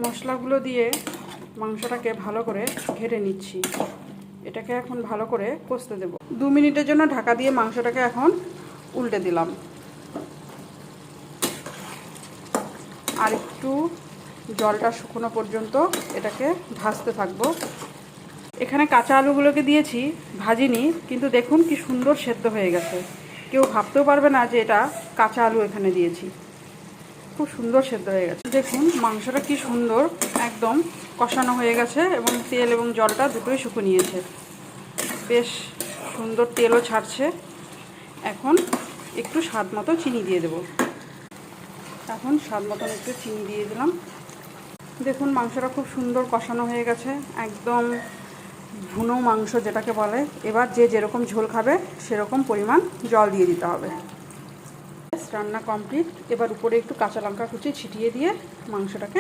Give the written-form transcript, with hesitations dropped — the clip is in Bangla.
মশলাগুলো দিয়ে মাংসটাকে ভালো করে ঘেটে নিচ্ছি। এটাকে এখন ভালো করে কষতে দেব। 2 মিনিটের জন্য ঢাকা দিয়ে মাংসটাকে এখন উল্টে দিলাম। আর একটু জলটা শুকনো পর্যন্ত এটাকে ভাজতে থাকবো। এখানে কাঁচা আলুগুলোকে দিয়েছি, ভাজিনি, কিন্তু দেখুন কি সুন্দর সেদ্ধ হয়ে গেছে। কেউ ভাবতেও পারবে না যে এটা কাঁচা আলু এখানে দিয়েছি। খুব সুন্দর সেদ্ধ হয়ে গেছে। দেখুন মাংসটা কি সুন্দর একদম কষানো হয়ে গেছে এবং তেল এবং জলটা দুটোই শুকিয়ে নিয়েছে। বেশ সুন্দর তেলও ছাড়ছে। এখন একটু স্বাদ মতো চিনি দিয়ে দেব। এখন স্বাদ মতন একটু চিনি দিয়ে দিলাম। দেখুন মাংসটা খুব সুন্দর কষানো হয়ে গেছে, একদম ভুনো মাংস যেটাকে বলে। এবার যে যেরকম ঝোল খাবে সেরকম পরিমাণ জল দিয়ে দিতে হবে। রান্না কমপ্লিট। এবার উপরে একটু কাঁচা লঙ্কা কুচি ছিটিয়ে দিয়ে মাংসটাকে